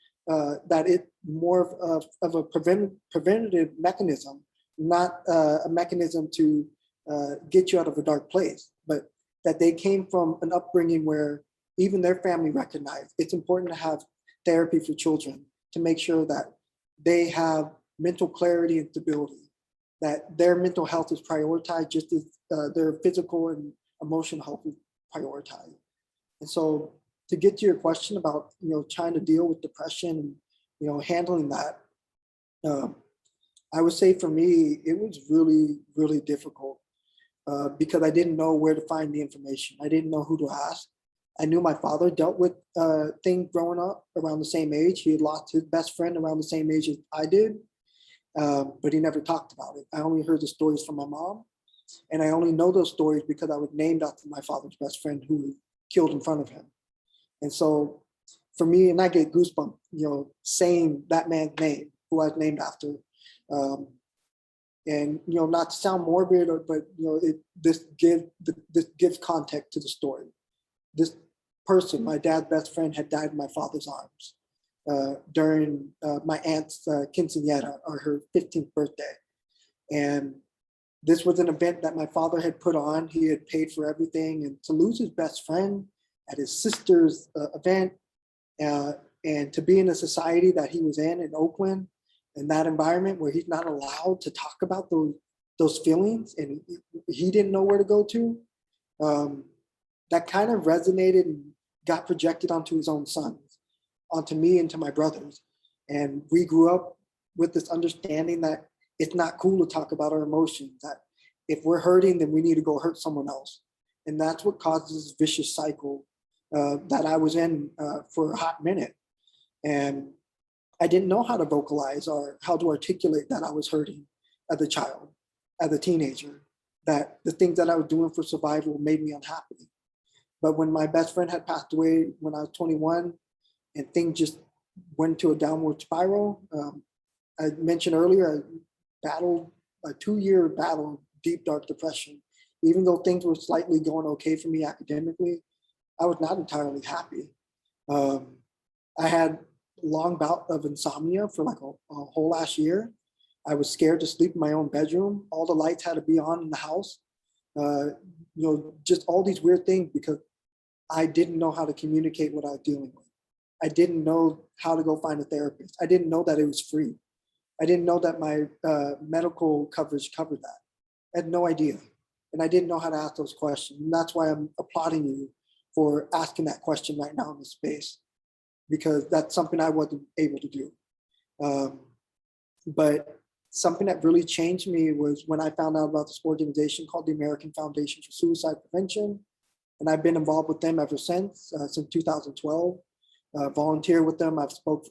that it's more of a preventative mechanism, not a mechanism to get you out of a dark place, but that they came from an upbringing where even their family recognized it's important to have therapy for children to make sure that they have mental clarity and stability, that their mental health is prioritized just as their physical and emotional health is prioritized. And so to get to your question about, trying to deal with depression and, handling that, I would say for me, it was really, really difficult because I didn't know where to find the information. I didn't know who to ask. I knew my father dealt with things growing up around the same age. He had lost his best friend around the same age as I did, but he never talked about it. I only heard the stories from my mom, and I only know those stories because I was named after my father's best friend who was killed in front of him. And so for me, and I get goosebumps, saying that man's name, who I was named after. And not to sound morbid, but this gives context to the story. This person, my dad's best friend, had died in my father's arms during my aunt's quinceañera, or her 15th birthday. And this was an event that my father had put on. He had paid for everything, and to lose his best friend at his sister's event, and to be in a society that he was in Oakland, in that environment where he's not allowed to talk about those feelings, and he didn't know where to go to, that kind of resonated and got projected onto his own sons, onto me and to my brothers. And we grew up with this understanding that it's not cool to talk about our emotions, that if we're hurting, then we need to go hurt someone else. And that's what causes this vicious cycle that I was in for a hot minute. And I didn't know how to vocalize or how to articulate that I was hurting as a child, as a teenager, that the things that I was doing for survival made me unhappy. But when my best friend had passed away when I was 21, and things just went to a downward spiral, I mentioned earlier, I battled a 2-year battle of deep, dark depression. Even though things were slightly going okay for me academically, I was not entirely happy. I had a long bout of insomnia for like a whole last year. I was scared to sleep in my own bedroom. All the lights had to be on in the house. Just all these weird things because I didn't know how to communicate what I was dealing with. I didn't know how to go find a therapist. I didn't know that it was free. I didn't know that my medical coverage covered that. I had no idea. And I didn't know how to ask those questions. And that's why I'm applauding you for asking that question right now in this space, because that's something I wasn't able to do. But something that really changed me was when I found out about this organization called the American Foundation for Suicide Prevention. And I've been involved with them ever since 2012. Volunteer with them. I've spoke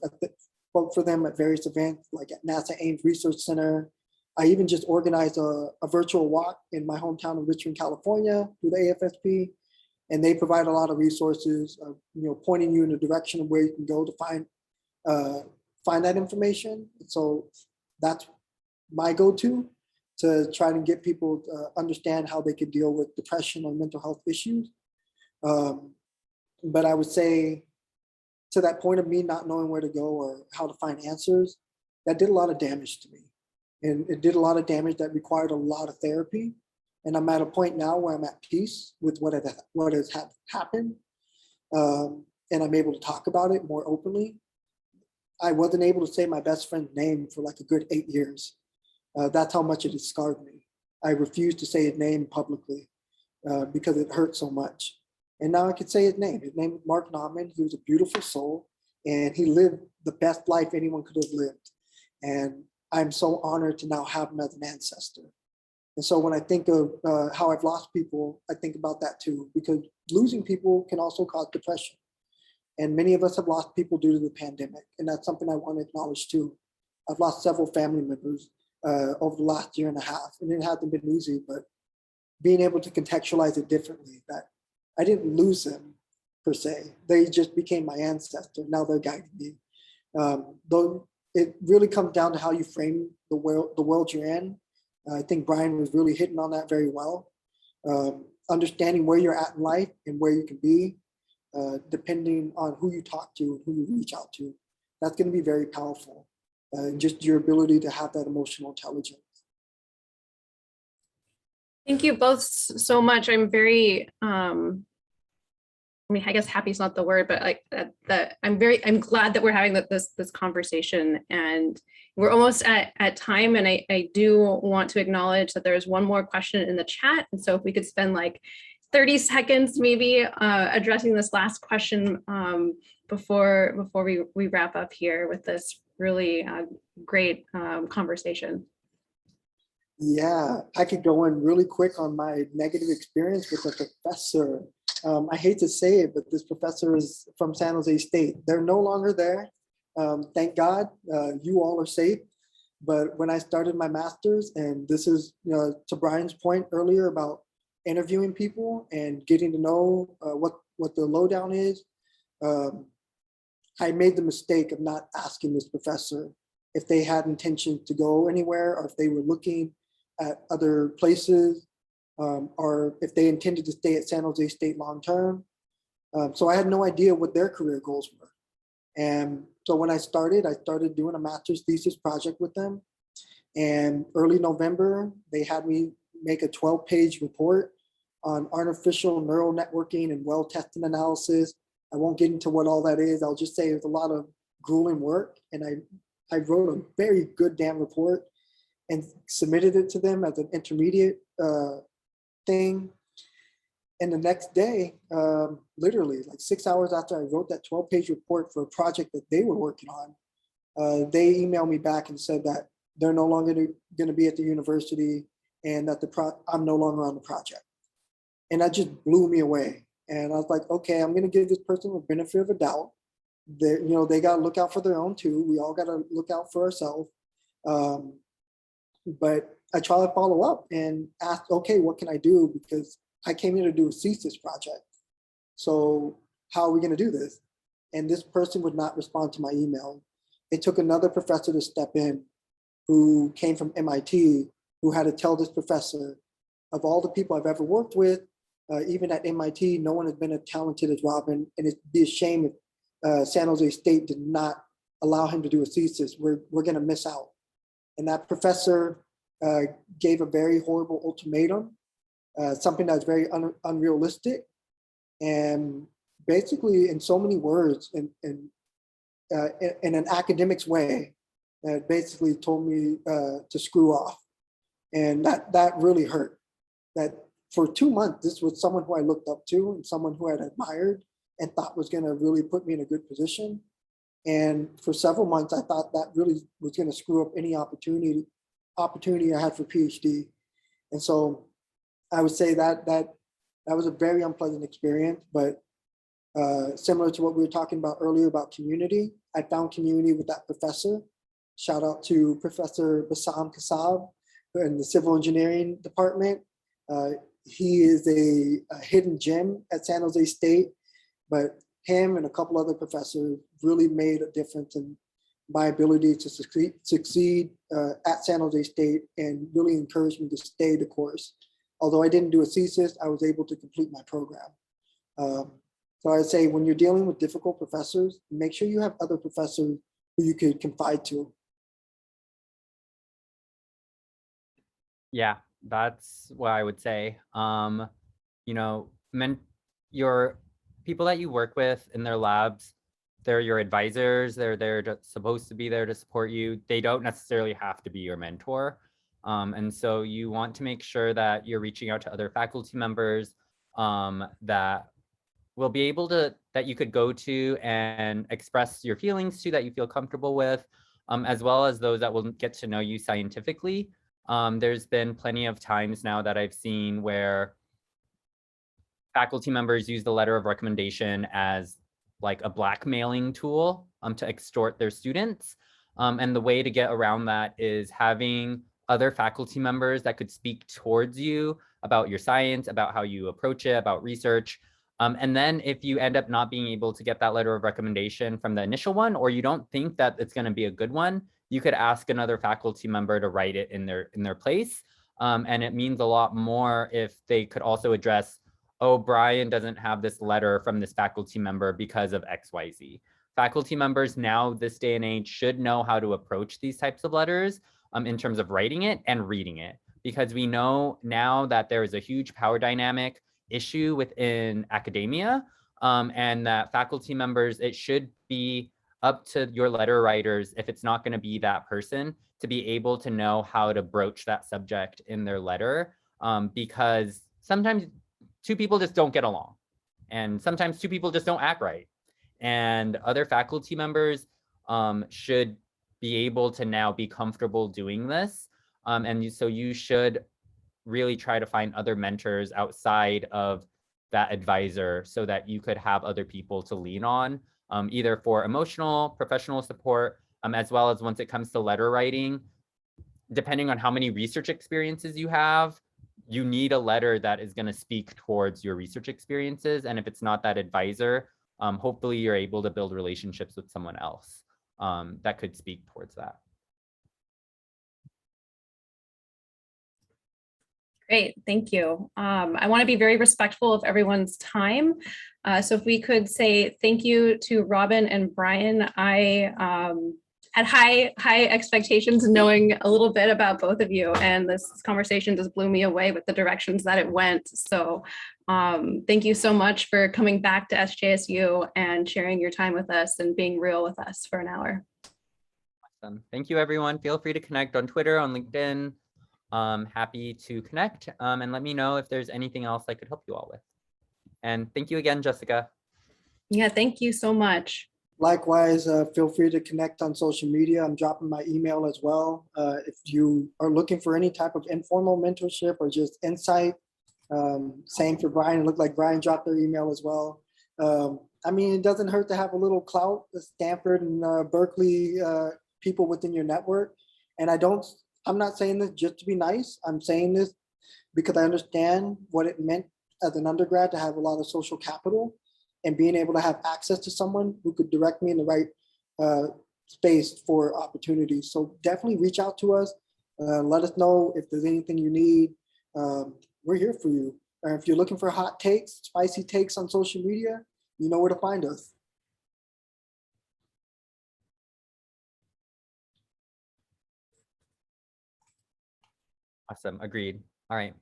for them at various events, like at NASA Ames Research Center. I even just organized a virtual walk in my hometown of Richmond, California through the AFSP. And they provide a lot of resources, pointing you in the direction of where you can go to find that information. And so that's my go-to to try to get people to understand how they could deal with depression or mental health issues. But I would say to that point of me not knowing where to go or how to find answers, that did a lot of damage to me. And it did a lot of damage that required a lot of therapy. And I'm at a point now where I'm at peace with what has happened. And I'm able to talk about it more openly. I wasn't able to say my best friend's name for like a good 8 years. That's how much it has scarred me. I refused to say his name publicly because it hurt so much. And now I can say his name. His name is Mark Nauman. He was a beautiful soul, and he lived the best life anyone could have lived. And I'm so honored to now have him as an ancestor. And so when I think of how I've lost people, I think about that too, because losing people can also cause depression. And many of us have lost people due to the pandemic. And that's something I want to acknowledge too. I've lost several family members over the last year and a half, and it hasn't been easy, but being able to contextualize it differently, that I didn't lose them per se. They just became my ancestor. Now they're guiding me. Though it really comes down to how you frame the world you're in. I think Brian was really hitting on that very well. Understanding where you're at in life and where you can be, depending on who you talk to and who you reach out to. That's going to be very powerful. Just your ability to have that emotional intelligence. Thank you both so much. I'm very, I mean, I guess happy is not the word, but like I'm glad that we're having this conversation, and we're almost at time. And I do want to acknowledge that there's one more question in the chat. And so if we could spend like 30 seconds maybe addressing this last question before we wrap up here with this really great conversation. Yeah, I could go in really quick on my negative experience with a professor. I hate to say it, but this professor is from San Jose State. They're no longer there. Thank God, you all are safe. But when I started my master's, and this is to Brian's point earlier about interviewing people and getting to know what the lowdown is, I made the mistake of not asking this professor if they had intention to go anywhere, or if they were looking at other places, or if they intended to stay at San Jose State long term. So I had no idea what their career goals were. And so when I started doing a master's thesis project with them. And early November, they had me make a 12-page report on artificial neural networking and well-testing analysis. I won't get into what all that is. I'll just say it's a lot of grueling work. And I wrote a very good damn report and submitted it to them as an intermediate thing. And the next day, literally like 6 hours after I wrote that 12-page report for a project that they were working on, they emailed me back and said that they're no longer going to be at the university, and that I'm no longer on the project. And that just blew me away. And I was like, okay, I'm going to give this person the benefit of a doubt. They got to look out for their own too. We all got to look out for ourselves. But I try to follow up and ask, okay, what can I do? Because I came here to do a thesis project. So how are we going to do this? And this person would not respond to my email. It took another professor to step in, who came from MIT, who had to tell this professor, of all the people I've ever worked with, even at MIT, no one has been as talented as Robin, and it'd be a shame if San Jose State did not allow him to do a thesis. We're going to miss out. And that professor gave a very horrible ultimatum, something that's very unrealistic, and basically, in so many words, in an academic's way, that basically told me to screw off. And that really hurt. That for 2 months, this was someone who I looked up to and someone who I had admired and thought was going to really put me in a good position. And for several months, I thought that really was going to screw up any opportunity I had for PhD. And so I would say that was a very unpleasant experience, but similar to what we were talking about earlier about community, I found community with that professor. Shout out to Professor Bassam Kassab in the civil engineering department. He is a hidden gem at San Jose State, but him and a couple other professors really made a difference in my ability to succeed at San Jose State, and really encouraged me to stay the course. Although I didn't do a thesis, I was able to complete my program. So I'd say when you're dealing with difficult professors, make sure you have other professors who you could confide to. Yeah, that's what I would say. You know, your people that you work with in their labs, they're your advisors. They're supposed to be there to support you. They don't necessarily have to be your mentor. And so you want to make sure that you're reaching out to other faculty members that will be able to, that you could go to and express your feelings to, that you feel comfortable with, as well as those that will get to know you scientifically. There's been plenty of times now that I've seen where faculty members use the letter of recommendation as like a blackmailing tool to extort their students. And the way to get around that is having other faculty members that could speak towards you about your science, about how you approach it, about research. And then if you end up not being able to get that letter of recommendation from the initial one, or you don't think that it's going to be a good one, you could ask another faculty member to write it in their place. And it means a lot more if they could also address, oh, Brian doesn't have this letter from this faculty member because of XYZ. Faculty members now, this day and age, should know how to approach these types of letters in terms of writing it and reading it, because we know now that there is a huge power dynamic issue within academia, and that faculty members, it should be up to your letter writers, if it's not going to be that person, to be able to know how to broach that subject in their letter, because sometimes two people just don't get along, and sometimes two people just don't act right, and other faculty members should be able to now be comfortable doing this, so you should really try to find other mentors outside of that advisor so that you could have other people to lean on, either for emotional, professional support, as well as once it comes to letter writing, depending on how many research experiences you have, you need a letter that is going to speak towards your research experiences. And if it's not that advisor, hopefully you're able to build relationships with someone else that could speak towards that. Great, thank you. I want to be very respectful of everyone's time. So if we could say thank you to Robin and Brian. I had high expectations knowing a little bit about both of you, and this conversation just blew me away with the directions that it went. So thank you so much for coming back to SJSU and sharing your time with us and being real with us for an hour. Awesome. Thank you, everyone. Feel free to connect on Twitter, on LinkedIn. Happy to connect, and let me know if there's anything else I could help you all with. And thank you again, Jessica. Yeah, thank you so much. Likewise, feel free to connect on social media. I'm dropping my email as well. If you are looking for any type of informal mentorship or just insight, same for Brian. It looked like Brian dropped their email as well. I mean, it doesn't hurt to have a little clout, the Stanford and Berkeley people within your network. And I'm not saying this just to be nice. I'm saying this because I understand what it meant as an undergrad to have a lot of social capital and being able to have access to someone who could direct me in the right space for opportunities. So definitely reach out to us. Let us know if there's anything you need. We're here for you. If you're looking for hot takes, spicy takes on social media, you know where to find us. Awesome. Agreed. All right.